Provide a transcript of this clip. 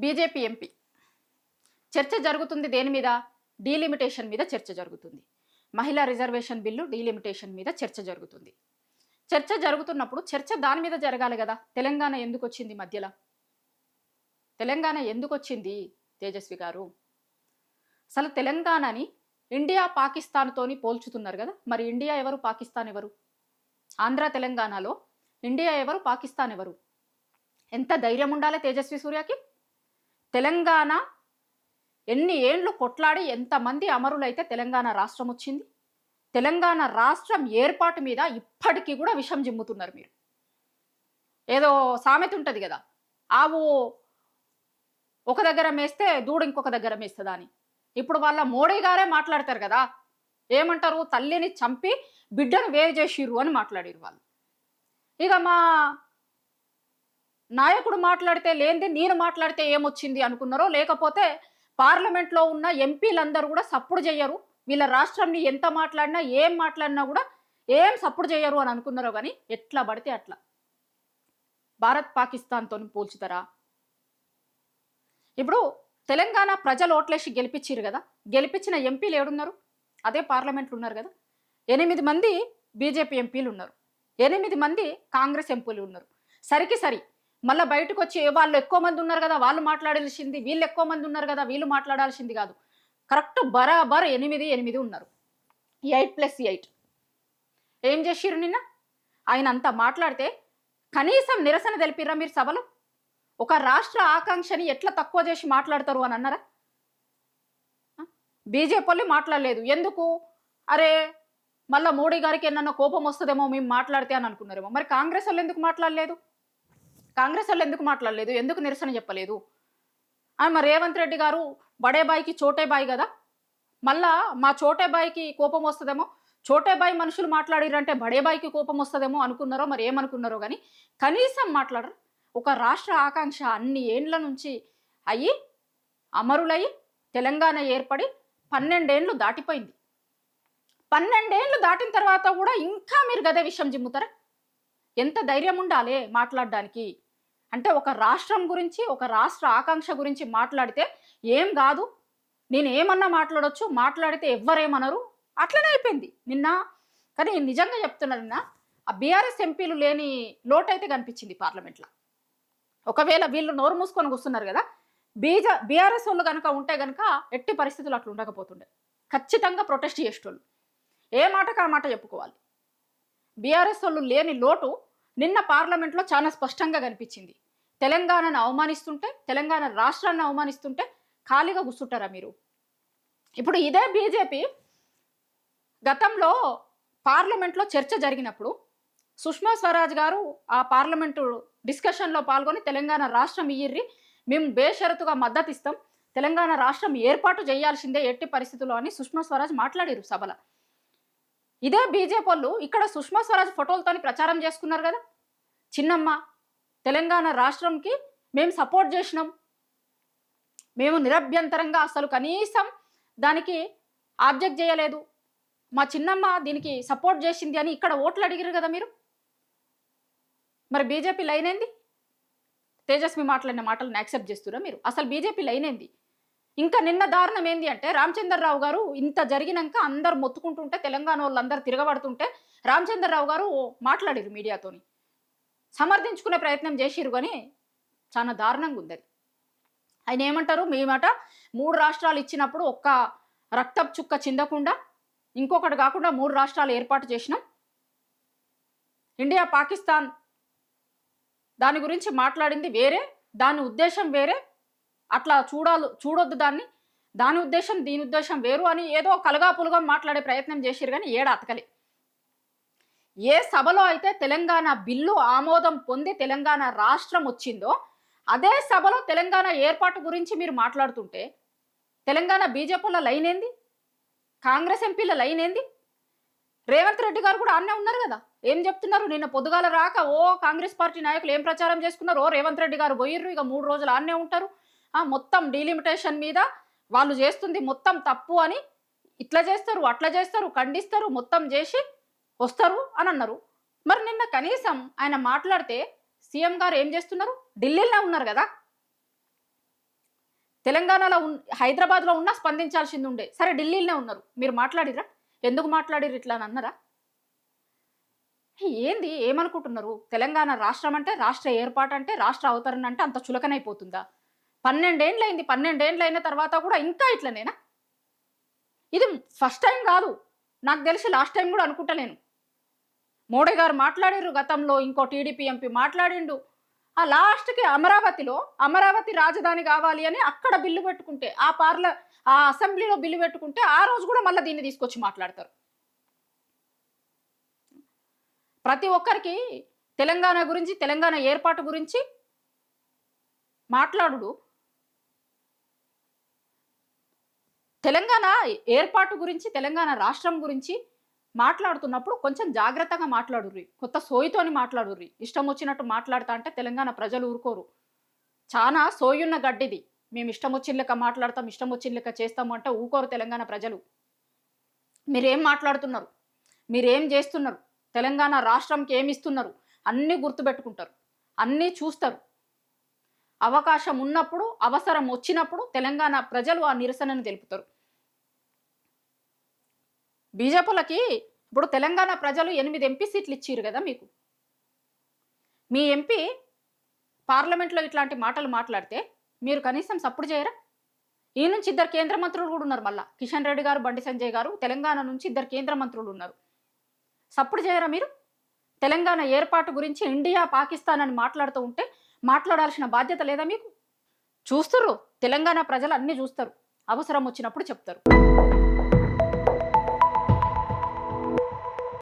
BJP MP చర్చ జరుగుతుంది దేని మీద? డీలిమిటేషన్ మీద చర్చ జరుగుతుంది. మహిళా రిజర్వేషన్ బిల్లు డీలిమిటేషన్ మీద చర్చ జరుగుతుంది. చర్చ జరుగుతున్నప్పుడు చర్చ దాని మీద జరగాలి కదా. తెలంగాణ ఎందుకు వచ్చింది మధ్యలో? తెలంగాణ ఎందుకు వచ్చింది తేజస్వి గారు? అసలు తెలంగాణని ఇండియా పాకిస్తాన్తోని పోల్చుతున్నారు కదా. మరి ఇండియా ఎవరు, పాకిస్తాన్ ఎవరు? ఆంధ్ర తెలంగాణలో ఇండియా ఎవరు, పాకిస్తాన్ ఎవరు? ఎంత ధైర్యం ఉండాలి తేజస్వి సూర్యకి? తెలంగాణ ఎన్ని ఏండ్లు కొట్లాడి ఎంతమంది అమరులైతే తెలంగాణ రాష్ట్రం వచ్చింది. తెలంగాణ రాష్ట్రం ఏర్పాటు మీద ఇప్పటికీ కూడా విషం జిమ్ముతున్నారు మీరు. ఏదో సామెత ఉంటుంది కదా, ఆవు ఒక దగ్గర మేస్తే దూడ ఇంకొక దగ్గర మేస్తుందా అని. ఇప్పుడు వాళ్ళ మోడీ గారే మాట్లాడతారు కదా, ఏమంటారు? తల్లిని చంపి బిడ్డను వేరు చేసిర్రు అని మాట్లాడారు వాళ్ళు. ఇక మా నాయకుడు మాట్లాడితే లేనిది నేను మాట్లాడితే ఏమొచ్చింది అనుకున్నారో, లేకపోతే పార్లమెంట్లో ఉన్న ఎంపీలందరూ కూడా సప్పుడు చేయరు, వీళ్ళ రాష్ట్రంని ఎంత మాట్లాడినా ఏం మాట్లాడినా కూడా ఏం సప్పుడు చేయరు అని అనుకున్నారో. కానీ ఎట్లా పడితే అట్లా భారత్ పాకిస్తాన్తో పోల్చుతారా? ఇప్పుడు తెలంగాణ ప్రజలు ఓట్లేసి గెలిపించారు కదా, గెలిపించిన ఎంపీలు ఏడున్నారు? అదే పార్లమెంట్లు ఉన్నారు కదా. 8 మంది బీజేపీ ఎంపీలు ఉన్నారు, 8 మంది కాంగ్రెస్ ఎంపీలు ఉన్నారు. సరికి సరి మళ్ళీ బయటకు వచ్చి వాళ్ళు ఎక్కువ మంది ఉన్నారు కదా వాళ్ళు మాట్లాడాల్సింది, వీళ్ళు ఎక్కువ మంది ఉన్నారు కదా వీళ్ళు మాట్లాడాల్సింది కాదు. కరెక్ట్ బరాబర్ 8 ఉన్నారు. 8+8 ఏం చేసిర్రు నిన్న? ఆయన అంతా మాట్లాడితే కనీసం నిరసన తెలిపిర్రా మీరు సభలో? ఒక రాష్ట్ర ఆకాంక్షని ఎట్లా తక్కువ చేసి మాట్లాడతారు అని అన్నారా? బీజేపీ వాళ్ళు మాట్లాడలేదు. ఎందుకు? అరే మళ్ళీ మోడీ గారికి ఏమన్నా కోపం వస్తుందేమో మేము మాట్లాడితే అని అనుకున్నారేమో. మరి కాంగ్రెస్ వాళ్ళు ఎందుకు మాట్లాడలేదు? ఎందుకు నిరసన చెప్పలేదు? మరి రేవంత్ రెడ్డి గారు బడే బాయికి చోటే బాయి కదా, మళ్ళా మా చోటే బాయికి కోపం వస్తుందేమో, చోటే బాయి మనుషులు మాట్లాడిరంటే బడే బాయికి కోపం వస్తుందేమో అనుకున్నారో, మరి ఏమనుకున్నారో. కానీ కనీసం మాట్లాడరు. ఒక రాష్ట్ర ఆకాంక్ష అన్ని ఏండ్ల నుంచి అయ్యి అమరులయ్యి తెలంగాణ ఏర్పడి 12 ఏళ్ళు దాటిపోయింది. 12 ఏళ్ళు దాటిన తర్వాత కూడా ఇంకా మీరు గదే విషయం జిమ్ముతారా? ఎంత ధైర్యం ఉండాలి మాట్లాడడానికి? అంటే ఒక రాష్ట్రం గురించి, ఒక రాష్ట్ర ఆకాంక్ష గురించి మాట్లాడితే ఏం కాదు, నేను ఏమన్నా మాట్లాడొచ్చు, మాట్లాడితే ఎవ్వరేమనరు, అట్లనే అయిపోయింది నిన్న. కానీ నిజంగా చెప్తున్నా, నిన్న ఆ బీఆర్ఎస్ ఎంపీలు లేని లోటైతే కనిపించింది పార్లమెంట్లో. ఒకవేళ వీళ్ళు నోరు మూసుకొని కూస్తున్నారు కదా, బీఆర్ఎస్ వాళ్ళు కనుక ఉంటే కనుక ఎట్టి పరిస్థితులు అట్లా ఉండకపోతుండే. ఖచ్చితంగా ప్రొటెస్ట్ చేసేటోళ్ళు ఏ మాటకు ఆ మాట చెప్పుకోవాలి. బీఆర్ఎస్ వాళ్ళు లేని లోటు నిన్న పార్లమెంట్లో చాలా స్పష్టంగా కనిపించింది. తెలంగాణను అవమానిస్తుంటే, తెలంగాణ రాష్ట్రాన్ని అవమానిస్తుంటే ఖాళీగా కూర్చుంటారా మీరు? ఇప్పుడు ఇదే బీజేపీ గతంలో పార్లమెంట్లో చర్చ జరిగినప్పుడు సుష్మా స్వరాజ్ గారు ఆ పార్లమెంటు డిస్కషన్లో పాల్గొని తెలంగాణ రాష్ట్రం ఇయ్యిర్రి, మేము బేషరతుగా మద్దతు ఇస్తాం, తెలంగాణ రాష్ట్రం ఏర్పాటు చేయాల్సిందే ఎట్టి పరిస్థితుల్లో అని సుష్మా స్వరాజ్ మాట్లాడారు సభలో. ఇదే బీజేపీ వాళ్ళు ఇక్కడ సుష్మా స్వరాజ్ ఫోటోలతోని ప్రచారం చేసుకున్నారు కదా. చిన్నమ్మ తెలంగాణ రాష్ట్రంకి మేము సపోర్ట్ చేసినాం, మేము నిరభ్యంతరంగా అసలు కనీసం దానికి ఆబ్జెక్ట్ చేయలేదు, మా చిన్నమ్మ దీనికి సపోర్ట్ చేసింది అని ఇక్కడ ఓట్లు అడిగారు కదా మీరు. మరి బీజేపీ లైన్ ఏంది? తేజస్వి మాట్లాడిన మాటలను యాక్సెప్ట్ చేస్తురా మీరు? అసలు బీజేపీ లైన్ ఏంది? ఇంకా నిన్న దారుణం ఏంది అంటే, రామచంద్రరావు గారు ఇంత జరిగినాక అందరు మొత్తుకుంటుంటే, తెలంగాణ వాళ్ళందరూ తిరగబడుతుంటే రామచంద్రరావు గారు మాట్లాడారు మీడియాతోని, సమర్థించుకునే ప్రయత్నం చేసిరు. కానీ చాలా దారుణంగా ఉంది అది. ఆయన ఏమంటారు, మేమట 3 రాష్ట్రాలు ఇచ్చినప్పుడు ఒక్క రక్తపు చుక్క చిందకుండా, ఇంకొకటి కాకుండా 3 రాష్ట్రాలు ఏర్పాటు చేసినాం, ఇండియా పాకిస్తాన్ దాని గురించి మాట్లాడింది వేరే, దాని ఉద్దేశం వేరే, అట్లా చూడొద్దు దాన్ని, దాని ఉద్దేశం దీని ఉద్దేశం వేరు అని ఏదో కలగాపులుగా మాట్లాడే ప్రయత్నం చేసిరు. కానీ అతకలే. ఏ సభలో అయితే తెలంగాణ బిల్లు ఆమోదం పొంది తెలంగాణ రాష్ట్రం వచ్చిందో అదే సభలో తెలంగాణ ఏర్పాటు గురించి మీరు మాట్లాడుతుంటే తెలంగాణ బీజేపీల లైన్ ఏంది? కాంగ్రెస్ ఎంపీల లైన్ ఏంది? రేవంత్ రెడ్డి గారు కూడా ఆన్నే ఉన్నారు కదా, ఏం చెప్తున్నారు? నిన్న పొద్దుగాల రాక కాంగ్రెస్ పార్టీ నాయకులు ఏం ప్రచారం చేసుకున్నారు? రేవంత్ రెడ్డి గారు పోయిర్రు, ఇక 3 రోజులు ఆన్నే ఉంటారు, మొత్తం డీలిమిటేషన్ మీద వాళ్ళు చేస్తుంది మొత్తం తప్పు అని, ఇట్లా చేస్తారు అట్లా చేస్తారు ఖండిస్తారు, మొత్తం చేసి వస్తారు అని అన్నారు. మరి నిన్న కనీసం ఆయన మాట్లాడితే సీఎం గారు ఏం చేస్తున్నారు? ఢిల్లీలో ఉన్నారు కదా. తెలంగాణలో హైదరాబాద్లో ఉన్నా స్పందించాల్సింది ఉండే. సరే ఢిల్లీలోనే ఉన్నారు, మీరు మాట్లాడిరా? ఎందుకు మాట్లాడిరు ఇట్లా అని అన్నారా? ఏంది ఏమనుకుంటున్నారు? తెలంగాణ రాష్ట్రం అంటే, రాష్ట్ర ఏర్పాటు అంటే, రాష్ట్ర అవతరణ అంటే అంత చులకనైపోతుందా? 12 ఏండ్లయింది. 12 ఏండ్లు అయిన తర్వాత కూడా ఇంకా ఇట్లనేనా? ఇది ఫస్ట్ టైం కాదు. నాకు తెలిసి లాస్ట్ టైం కూడా అనుకుంటా నేను. మోడీ గారు మాట్లాడిర్రు గతంలో, ఇంకో టీడీపీ ఎంపీ మాట్లాడిండు. ఆ లాస్ట్‌కి అమరావతి రాజధాని కావాలి అని అక్కడ బిల్లు పెట్టుకుంటే, ఆ అసెంబ్లీలో బిల్లు పెట్టుకుంటే, ఆ రోజు కూడా మళ్ళా దీన్ని తీసుకొచ్చి మాట్లాడతారు. ప్రతి ఒక్కరికి తెలంగాణ గురించి, తెలంగాణ ఏర్పాటు గురించి మాట్లాడుడు, తెలంగాణ ఏర్పాటు గురించి, తెలంగాణ రాష్ట్రం గురించి మాట్లాడుతున్నప్పుడు కొంచెం జాగ్రత్తగా మాట్లాడుర్రి. కొత్త సోయితోని మాట్లాడుర్రి. ఇష్టం వచ్చినట్టు మాట్లాడతా అంటే తెలంగాణ ప్రజలు ఊరుకోరు. చానా సోయున్న గడ్డిది. మేము ఇష్టం వచ్చిన లెక్క మాట్లాడతాం, ఇష్టం వచ్చిన లెక్క చేస్తాము అంటే ఊకోరు తెలంగాణ ప్రజలు. మీరేం మాట్లాడుతున్నారు? మీరేం చేస్తున్నారు? తెలంగాణ రాష్ట్రంకి ఏమిస్తున్నారు? అన్నీ గుర్తుపెట్టుకుంటారు. అన్నీ చూస్తారు. అవకాశం ఉన్నప్పుడు, అవసరం వచ్చినప్పుడు తెలంగాణ ప్రజలు ఆ నిరసనను తెలుపుతారు. బీజేపీలకి ఇప్పుడు తెలంగాణ ప్రజలు 8 ఎంపీ సీట్లు ఇచ్చిర్రు కదా మీకు. మీ ఎంపీ పార్లమెంట్లో ఇట్లాంటి మాటలు మాట్లాడితే మీరు కనీసం సప్పుడు చేయరా? ఈ నుంచి 2 కేంద్ర మంత్రులు కూడా ఉన్నారు మళ్ళా. కిషన్ రెడ్డి గారు, బండి సంజయ్ గారు, తెలంగాణ నుంచి 2 కేంద్ర మంత్రులు ఉన్నారు. సప్పుడు చేయరా మీరు? తెలంగాణ ఏర్పాటు గురించి ఇండియా, పాకిస్తాన్ అని మాట్లాడుతూ ఉంటే మాట్లాడాల్సిన బాధ్యత లేదా మీకు? చూస్తుర్రు, తెలంగాణ ప్రజలు అన్నీ చూస్తారు. అవసరం వచ్చినప్పుడు చెప్తారు.